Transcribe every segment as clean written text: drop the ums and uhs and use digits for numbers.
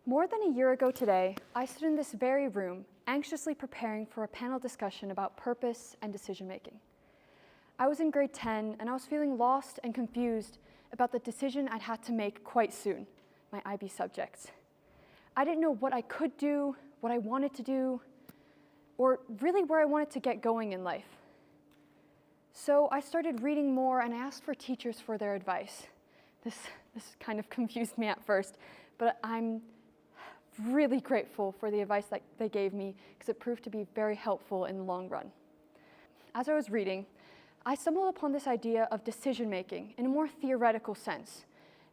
More than a year ago today, I stood in this very room, anxiously preparing for a panel discussion about purpose and decision-making. I was in grade 10, and I was feeling lost and confused about the decision I'd had to make quite soon, my IB subjects. I didn't know what I could do, what I wanted to do, or really where I wanted to get going in life. So I started reading more, and I asked for teachers for their advice. This kind of confused me at first, but I'm really grateful for the advice that they gave me because it proved to be very helpful in the long run. As I was reading, I stumbled upon this idea of decision-making in a more theoretical sense,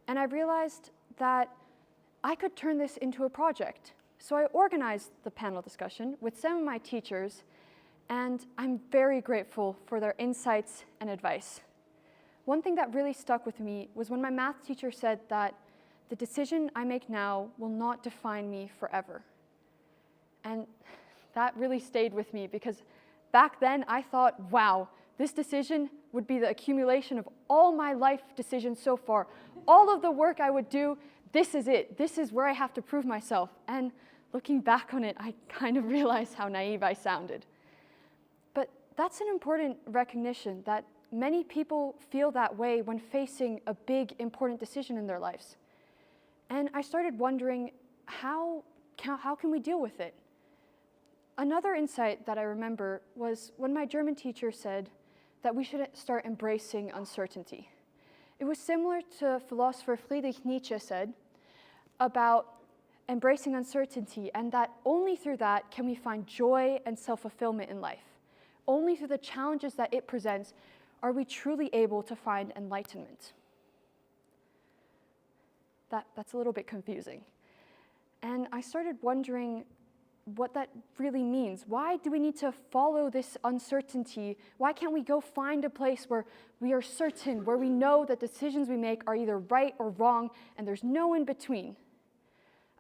and I realized that I could turn this into a project. So I organized the panel discussion with some of my teachers, and I'm very grateful for their insights and advice. One thing that really stuck with me was when my math teacher said that the decision I make now will not define me forever. And that really stayed with me because back then I thought, wow, this decision would be the accumulation of all my life decisions so far. All of the work I would do, this is it. This is where I have to prove myself. And looking back on it, I kind of realized how naive I sounded. But that's an important recognition that many people feel that way when facing a big, important decision in their lives. And I started wondering, how can we deal with it? Another insight that I remember was when my German teacher said that we should start embracing uncertainty. It was similar to philosopher Friedrich Nietzsche said about embracing uncertainty, and that only through that can we find joy and self-fulfillment in life. Only through the challenges that it presents are we truly able to find enlightenment. That's a little bit confusing. And I started wondering what that really means. Why do we need to follow this uncertainty? Why can't we go find a place where we are certain, where we know that decisions we make are either right or wrong, and there's no in between?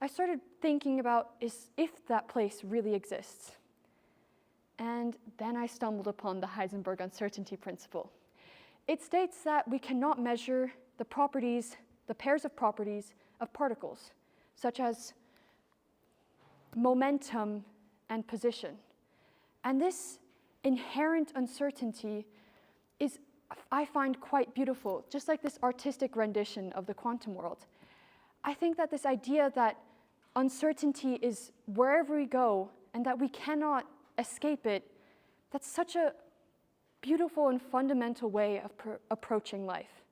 I started thinking about if that place really exists. And then I stumbled upon the Heisenberg uncertainty principle. It states that we cannot measure the pairs of properties of particles, such as momentum and position. And this inherent uncertainty is, I find, quite beautiful, just like this artistic rendition of the quantum world. I think that this idea that uncertainty is wherever we go and that we cannot escape it, that's such a beautiful and fundamental way of approaching life.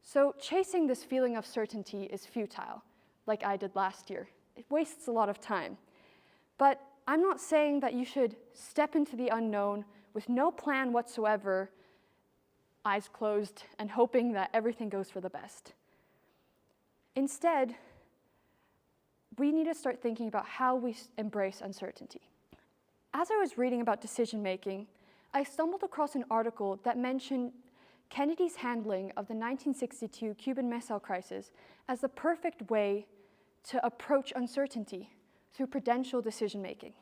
So chasing this feeling of certainty is futile, like I did last year. It wastes a lot of time. But I'm not saying that you should step into the unknown with no plan whatsoever, eyes closed, and hoping that everything goes for the best. Instead, we need to start thinking about how we embrace uncertainty. As I was reading about decision-making, I stumbled across an article that mentioned Kennedy's handling of the 1962 Cuban Missile Crisis as the perfect way to approach uncertainty through prudential decision-making.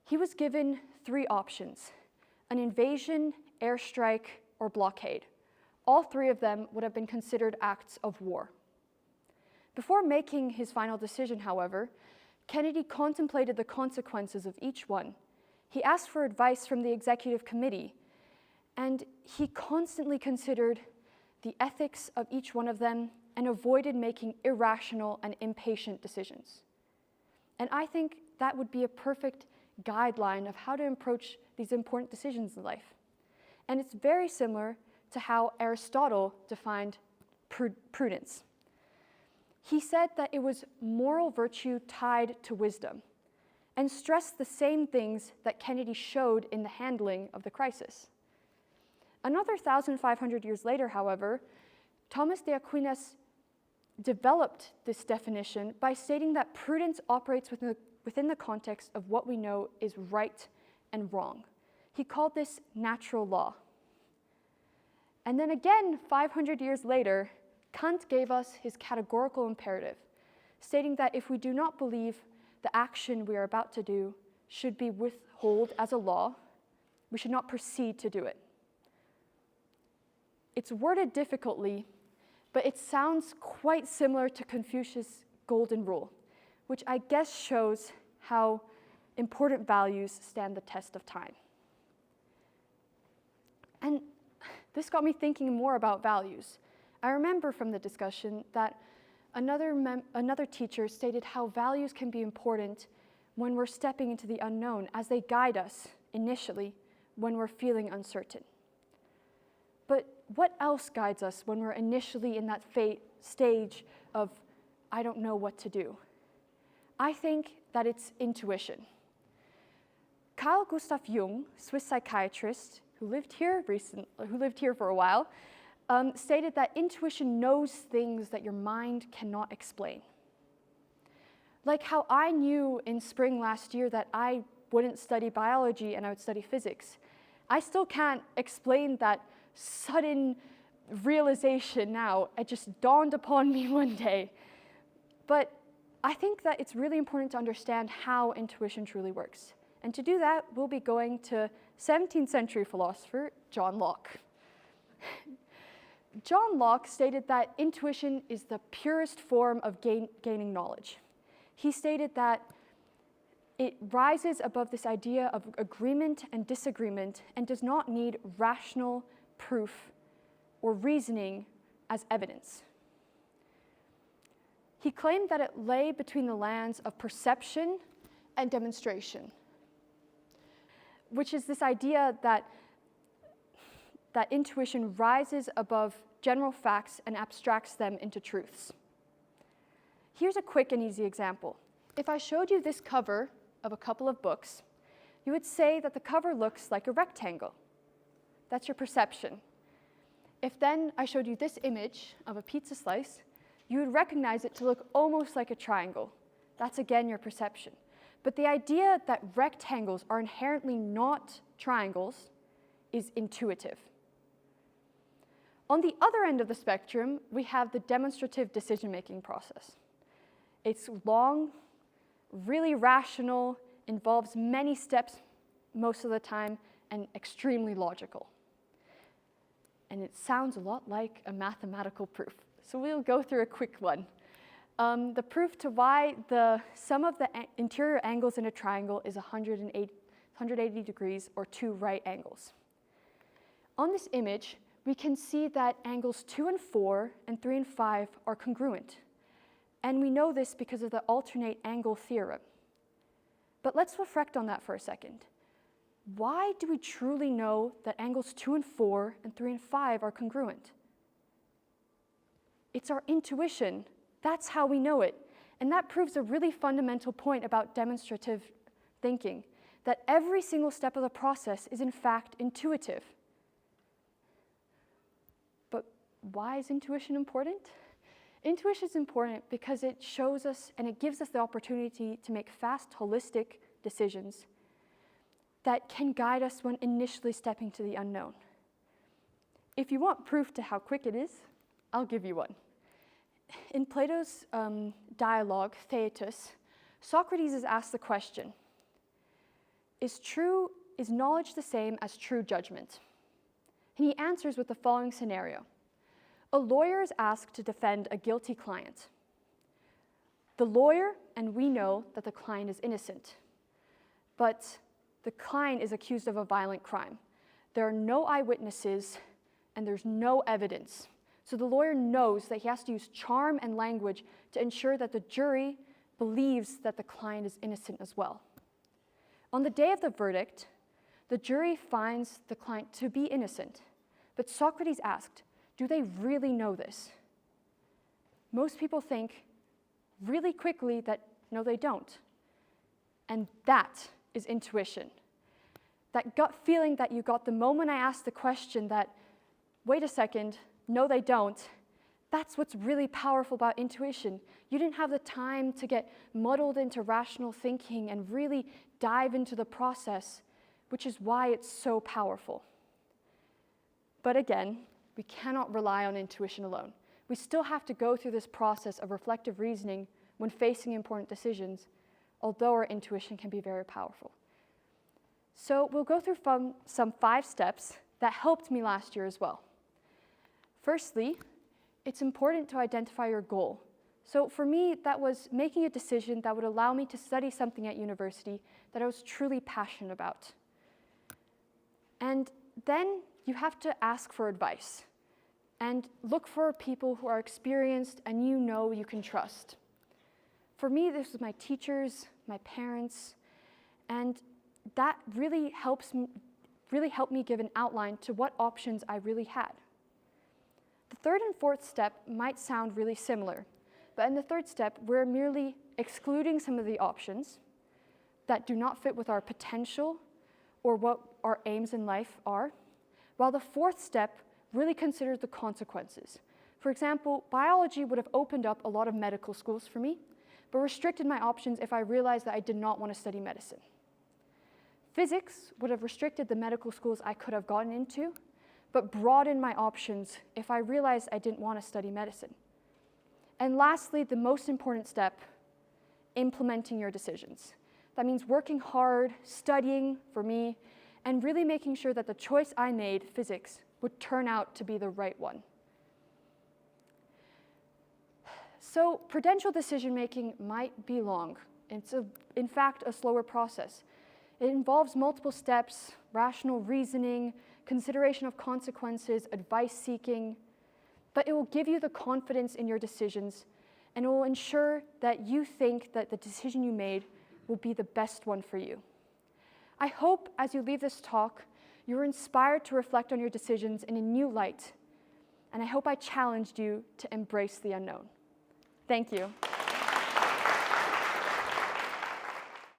He was given 3 options: an invasion, airstrike, or blockade. All 3 of them would have been considered acts of war. Before making his final decision, however, Kennedy contemplated the consequences of each one. He asked for advice from the executive committee, and he constantly considered the ethics of each one of them and avoided making irrational and impatient decisions. And I think that would be a perfect guideline of how to approach these important decisions in life. And it's very similar to how Aristotle defined prudence. He said that it was moral virtue tied to wisdom, and stressed the same things that Kennedy showed in the handling of the crisis. Another 1,500 years later, however, Thomas de Aquinas developed this definition by stating that prudence operates within the context of what we know is right and wrong. He called this natural law. And then again, 500 years later, Kant gave us his categorical imperative, stating that if we do not believe the action we are about to do should be withheld as a law, we should not proceed to do it. It's worded difficultly, but it sounds quite similar to Confucius' golden rule, which I guess shows how important values stand the test of time. And this got me thinking more about values. I remember from the discussion that another teacher stated how values can be important when we're stepping into the unknown, as they guide us initially when we're feeling uncertain. But what else guides us when we're initially in that stage of, I don't know what to do? I think that it's intuition. Carl Gustav Jung, Swiss psychiatrist who lived here for a while, stated that intuition knows things that your mind cannot explain. Like how I knew in spring last year that I wouldn't study biology and I would study physics. I still can't explain that sudden realization now. It just dawned upon me one day. But I think that it's really important to understand how intuition truly works. And to do that, we'll be going to 17th century philosopher John Locke. John Locke stated that intuition is the purest form of gaining knowledge. He stated that it rises above this idea of agreement and disagreement and does not need rational proof or reasoning as evidence. He claimed that it lay between the lands of perception and demonstration, which is this idea that intuition rises above general facts and abstracts them into truths. Here's a quick and easy example. If I showed you this cover of a couple of books, you would say that the cover looks like a rectangle. That's your perception. If then I showed you this image of a pizza slice, you would recognize it to look almost like a triangle. That's again your perception. But the idea that rectangles are inherently not triangles is intuitive. On the other end of the spectrum, we have the demonstrative decision-making process. It's long, really rational, involves many steps most of the time, and extremely logical. And it sounds a lot like a mathematical proof. So we'll go through a quick one. The proof to why the sum of the interior angles in a triangle is 180 degrees or 2 right angles. On this image, we can see that angles 2 and 4 and 3 and 5 are congruent. And we know this because of the alternate angle theorem. But let's reflect on that for a second. Why do we truly know that angles 2 and 4 and 3 and 5 are congruent? It's our intuition. That's how we know it. And that proves a really fundamental point about demonstrative thinking, that every single step of the process is in fact intuitive. But why is intuition important? Intuition is important because it shows us and it gives us the opportunity to make fast, holistic decisions that can guide us when initially stepping to the unknown. If you want proof to how quick it is, I'll give you one. In Plato's dialogue, Theaetus, Socrates is asked the question, is knowledge the same as true judgment? And he answers with the following scenario. A lawyer is asked to defend a guilty client. The lawyer, and we know that the client is innocent, but the client is accused of a violent crime. There are no eyewitnesses, and there's no evidence. So the lawyer knows that he has to use charm and language to ensure that the jury believes that the client is innocent as well. On the day of the verdict, the jury finds the client to be innocent, but Socrates asked, do they really know this? Most people think really quickly that no, they don't. And that is intuition. That gut feeling that you got the moment I asked the question that, wait a second, no, they don't. That's what's really powerful about intuition. You didn't have the time to get muddled into rational thinking and really dive into the process, which is why it's so powerful. But again, we cannot rely on intuition alone. We still have to go through this process of reflective reasoning when facing important decisions, although our intuition can be very powerful. So we'll go through some 5 steps that helped me last year as well. Firstly, it's important to identify your goal. So for me, that was making a decision that would allow me to study something at university that I was truly passionate about. And then you have to ask for advice and look for people who are experienced and you know you can trust. For me, this was my teachers, my parents, and that really helped me give an outline to what options I really had. The third and fourth step might sound really similar, but in the third step, we're merely excluding some of the options that do not fit with our potential or what our aims in life are, while the fourth step really considers the consequences. For example, biology would have opened up a lot of medical schools for me, but restricted my options if I realized that I did not want to study medicine. Physics would have restricted the medical schools I could have gotten into, but broadened my options if I realized I didn't want to study medicine. And lastly, the most important step, implementing your decisions. That means working hard, studying for me, and really making sure that the choice I made, physics, would turn out to be the right one. So prudential decision-making might be long. It's, in fact, a slower process. It involves multiple steps, rational reasoning, consideration of consequences, advice seeking, but it will give you the confidence in your decisions, and it will ensure that you think that the decision you made will be the best one for you. I hope as you leave this talk, you're inspired to reflect on your decisions in a new light, and I hope I challenged you to embrace the unknown. Thank you.